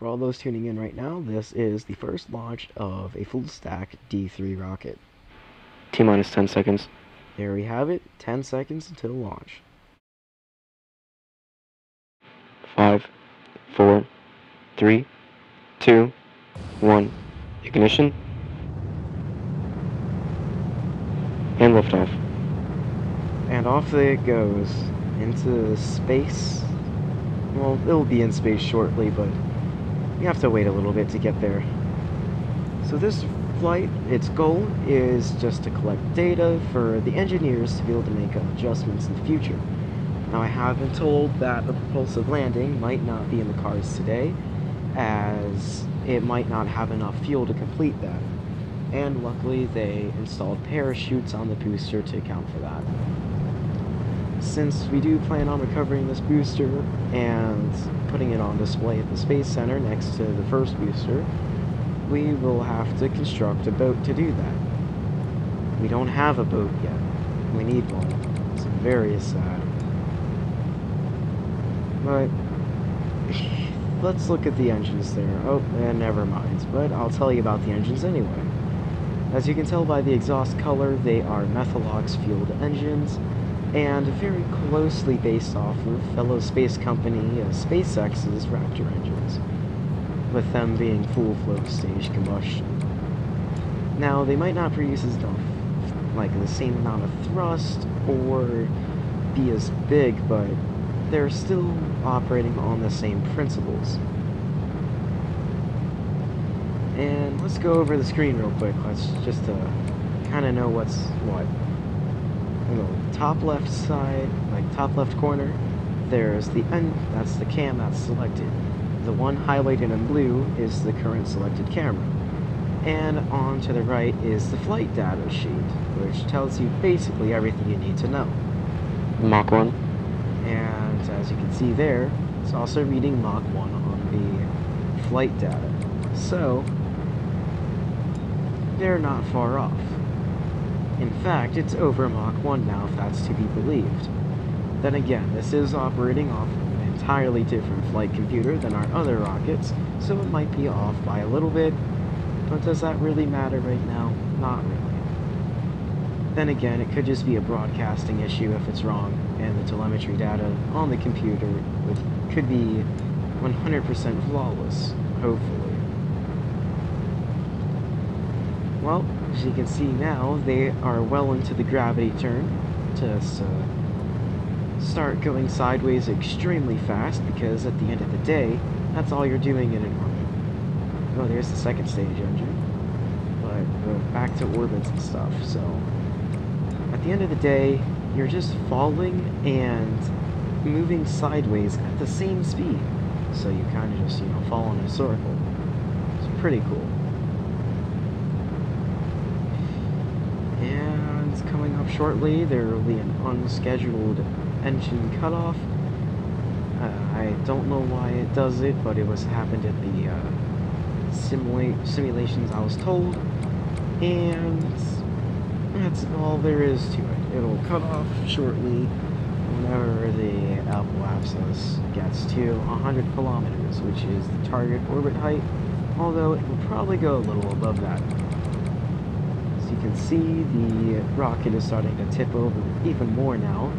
For all those tuning in right now, this is the first launch of a full-stack D-3 rocket. T-minus 10 seconds. There we have it, 10 seconds until launch. 5, 4, 3, 2, 1. Ignition. And liftoff. And off it goes into space. Well, it'll be in space shortly, but you have to wait a little bit to get there. So this flight, its goal is just to collect data for the engineers to be able to make adjustments in the future. Now I have been told that a propulsive landing might not be in the cards today, as it might not have enough fuel to complete that. And luckily they installed parachutes on the booster to account for that. Since we do plan on recovering this booster and putting it on display at the Space Center next to the first booster, we will have to construct a boat to do that. We don't have a boat yet. We need one. It's very sad. But let's look at the engines there. Oh, and never mind. But I'll tell you about the engines anyway. As you can tell by the exhaust color, they are Methalox fueled engines, and very closely based off of fellow space company SpaceX's Raptor engines, with them being full flow stage combustion. Now, they might not produce as enough, like the same amount of thrust, or be as big, but they're still operating on the same principles. And let's go over the screen real quick. Let's just kind of know what's what. On the top left side, like top left corner, there's the end. That's the cam that's selected. The one highlighted in blue is the current selected camera. And on to the right is the flight data sheet, which tells you basically everything you need to know. Mach 1. And as you can see there, it's also reading Mach 1 on the flight data. So they're not far off. In fact, it's over Mach 1 now, if that's to be believed. Then again, this is operating off of an entirely different flight computer than our other rockets, so it might be off by a little bit, but does that really matter right now? Not really. Then again, it could just be a broadcasting issue if it's wrong, and the telemetry data on the computer could be 100% flawless, hopefully. Well, as you can see now, they are well into the gravity turn. Just start going sideways extremely fast, because at the end of the day, that's all you're doing in an orbit. Oh, there's the second stage engine. But back to orbits and stuff, so at the end of the day, you're just falling and moving sideways at the same speed. So you kind of just, fall in a circle. It's pretty cool. And coming up shortly, there will be an unscheduled engine cutoff. I don't know why it does it, but it happened at the simulations I was told. And that's all there is to it. It'll cut off shortly whenever the apoapsis gets to 100 kilometers, which is the target orbit height, although it will probably go a little above that. As you can see, the rocket is starting to tip over even more now,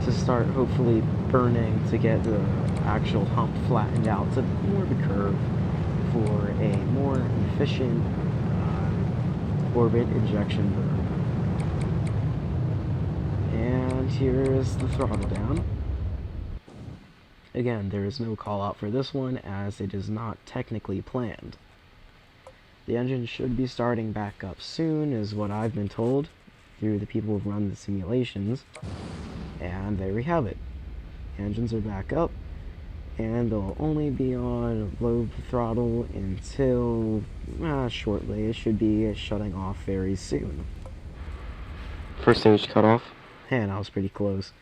to start hopefully burning to get the actual hump flattened out to more of a curve for a more efficient orbit injection burn. And here is the throttle down. Again, there is no call out for this one, as it is not technically planned. The engine should be starting back up soon, is what I've been told through the people who've run the simulations. And there we have it. Engines are back up, and they'll only be on low throttle until shortly. It should be shutting off very soon. First stage cutoff. And I was pretty close.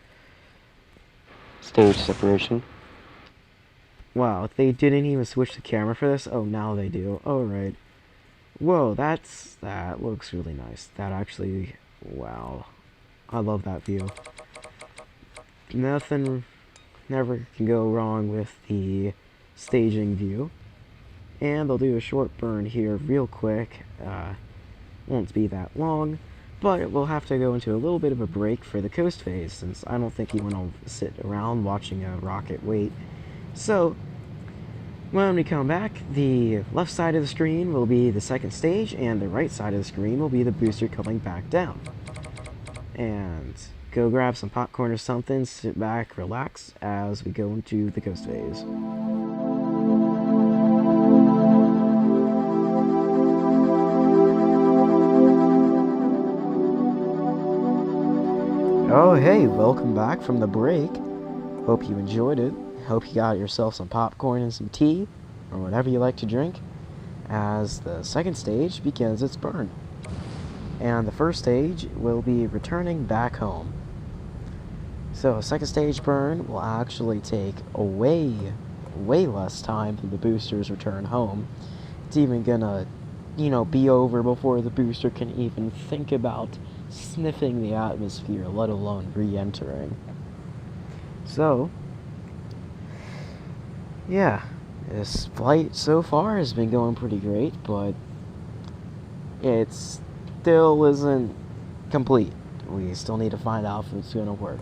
Stage separation. Wow, they didn't even switch the camera for this? Oh, now they do. Alright. Whoa, that looks really nice. That actually, wow. I love that view. Nothing never can go wrong with the staging view. And they'll do a short burn here real quick. Won't be that long, but we'll have to go into a little bit of a break for the coast phase, since I don't think you want to sit around watching a rocket wait. So, when we come back, the left side of the screen will be the second stage, and the right side of the screen will be the booster coming back down. And go grab some popcorn or something, sit back, relax, as we go into the coast phase. Oh hey, welcome back from the break. Hope you enjoyed it. Hope you got yourself some popcorn and some tea, or whatever you like to drink, as the second stage begins its burn. And the first stage will be returning back home. So, second stage burn will actually take way less time than the booster's return home. It's even gonna, be over before the booster can even think about sniffing the atmosphere, let alone re-entering. So, yeah, this flight so far has been going pretty great, but it still isn't complete. We still need to find out if it's gonna work.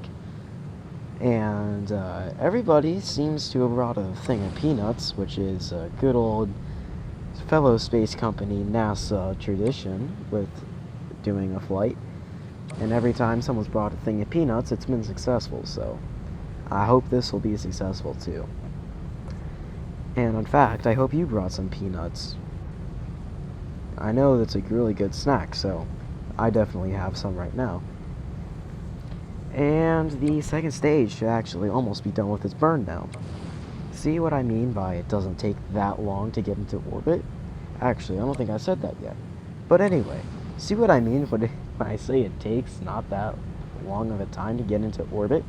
And everybody seems to have brought a thing of peanuts, which is a good old fellow space company NASA tradition with doing a flight. And every time someone's brought a thing of peanuts, it's been successful, so I hope this will be successful too. And in fact, I hope you brought some peanuts. I know that's a really good snack, so I definitely have some right now. And the second stage should actually almost be done with its burn now. See what I mean by it doesn't take that long to get into orbit? Actually, I don't think I said that yet. But anyway, see what I mean when I say it takes not that long of a time to get into orbit?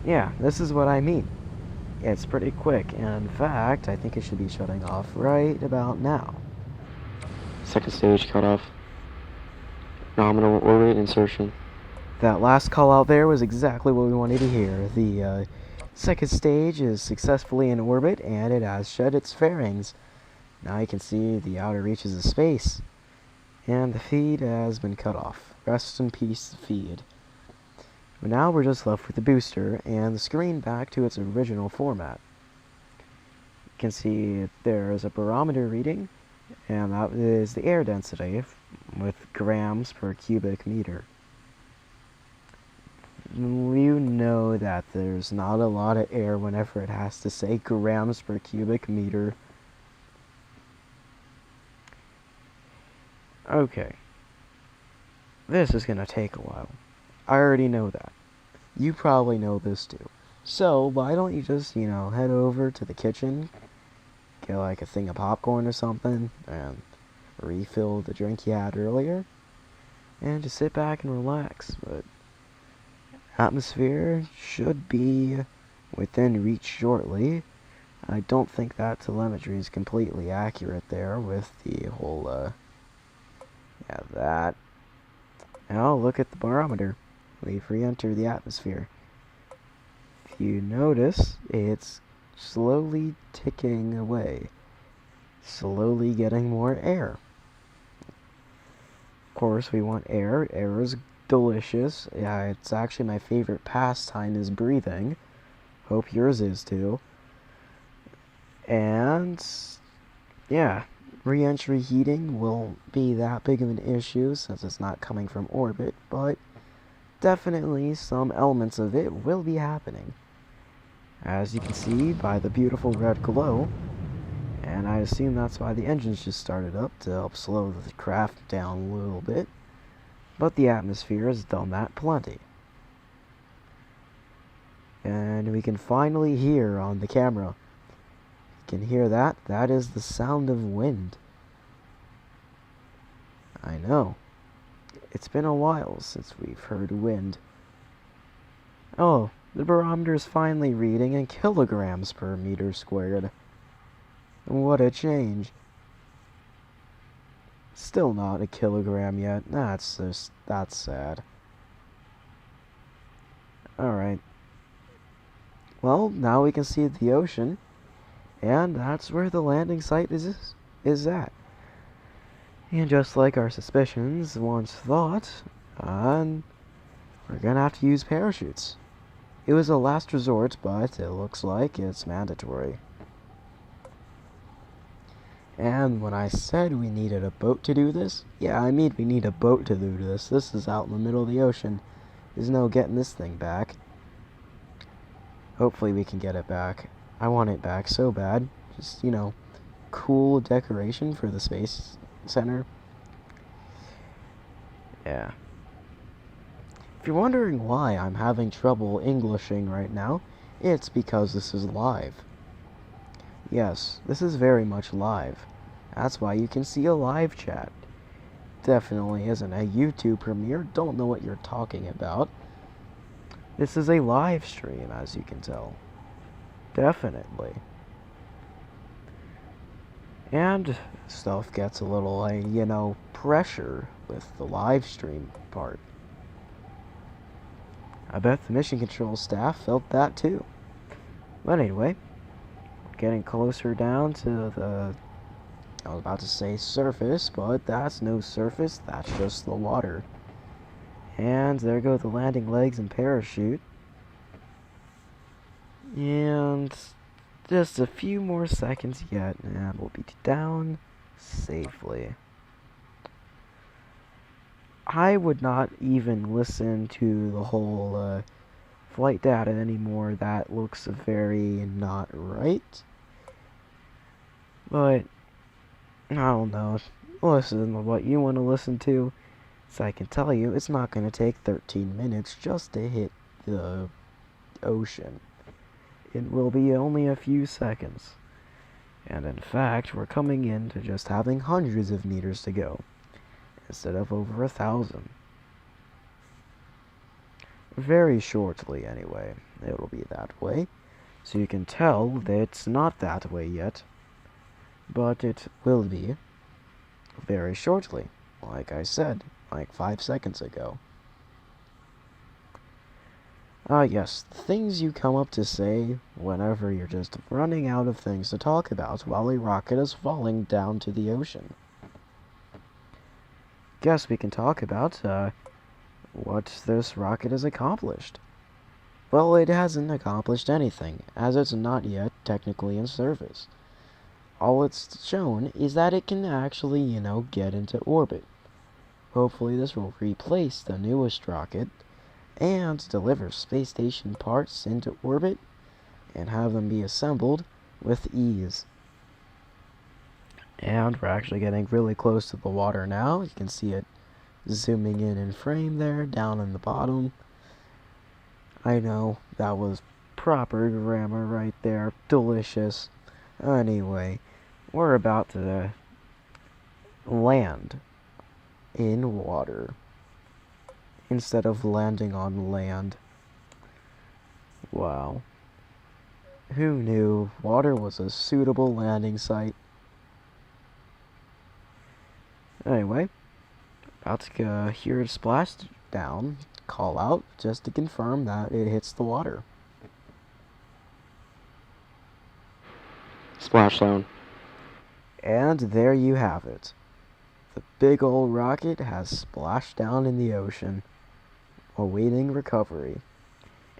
Yeah, this is what I mean. It's pretty quick, and in fact, I think it should be shutting off right about now. Second stage cut off. Nominal orbit insertion. That last call out there was exactly what we wanted to hear. The second stage is successfully in orbit, and it has shed its fairings. Now you can see the outer reaches of space. And the feed has been cut off. Rest in peace, feed. But now we're just left with the booster and the screen back to its original format. You can see there is a barometer reading, and that is the air density with grams per cubic meter. You know that there's not a lot of air whenever it has to say grams per cubic meter. Okay. This is gonna take a while. I already know that. You probably know this too. So, why don't you just, head over to the kitchen, get like a thing of popcorn or something, and refill the drink you had earlier, and just sit back and relax. But atmosphere should be within reach shortly. I don't think that telemetry is completely accurate there with the whole, that. Now look at the barometer. We've re-entered the atmosphere. If you notice, it's slowly ticking away. Slowly getting more air. Of course, we want air. Air is delicious. Yeah, it's actually my favorite pastime is breathing. Hope yours is too. And yeah, re-entry heating won't be that big of an issue since it's not coming from orbit, but definitely some elements of it will be happening. As you can see by the beautiful red glow, and I assume that's why the engines just started up to help slow the craft down a little bit. But the atmosphere has done that plenty. And we can finally hear on the camera. You can hear that? That is the sound of wind. I know. It's been a while since we've heard wind. Oh, the barometer is finally reading in kilograms per meter squared. What a change. Still not a kilogram yet. That's sad. Alright. Well, now we can see the ocean. And that's where the landing site is at. And just like our suspicions once thought, we're gonna have to use parachutes. It was a last resort, but it looks like it's mandatory. And when I said we needed a boat to do this, yeah, I mean we need a boat to do this. This is out in the middle of the ocean. There's no getting this thing back. Hopefully we can get it back. I want it back so bad. Just, cool decoration for the Space Center. Yeah. If you're wondering why I'm having trouble Englishing right now, it's because this is live. Yes, this is very much live. That's why you can see a live chat. Definitely isn't a YouTube premiere. Don't know what you're talking about. This is a live stream, as you can tell. Definitely. And stuff gets a little, pressure with the live stream part. I bet the mission control staff felt that too. But anyway, getting closer down to the, I was about to say surface, but that's no surface, that's just the water. And there go the landing legs and parachute. And just a few more seconds yet, and we'll be down safely. I would not even listen to the whole flight data anymore. That looks very not right. But I don't know. Listen to what you want to listen to. So I can tell you, it's not going to take 13 minutes just to hit the ocean. It will be only a few seconds. And in fact, we're coming into just having hundreds of meters to go, instead of over 1,000. Very shortly, anyway, it'll be that way. So you can tell that it's not that way yet, but it will be very shortly, like I said, like 5 seconds ago. Yes, the things you come up to say whenever you're just running out of things to talk about while a rocket is falling down to the ocean. Guess we can talk about, what this rocket has accomplished. Well, it hasn't accomplished anything, as it's not yet technically in service. All it's shown is that it can actually, get into orbit. Hopefully this will replace the newest rocket and deliver space station parts into orbit and have them be assembled with ease. And we're actually getting really close to the water now. You can see it zooming in frame there, down in the bottom. I know, that was proper grammar right there. Delicious. Anyway, we're about to land in water instead of landing on land. Wow. Who knew water was a suitable landing site? Anyway, about to hear it splash down, call out, just to confirm that it hits the water. Splashdown. And there you have it. The big old rocket has splashed down in the ocean, awaiting recovery.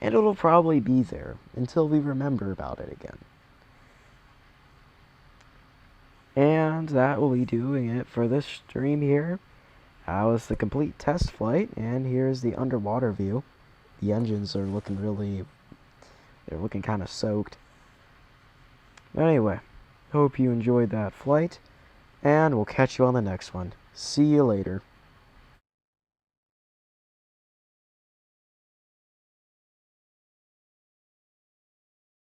And it'll probably be there until we remember about it again. And that will be doing it for this stream here. That was the complete test flight, and here's the underwater view. The engines are looking they're looking kind of soaked. But anyway, hope you enjoyed that flight, and we'll catch you on the next one. See you later.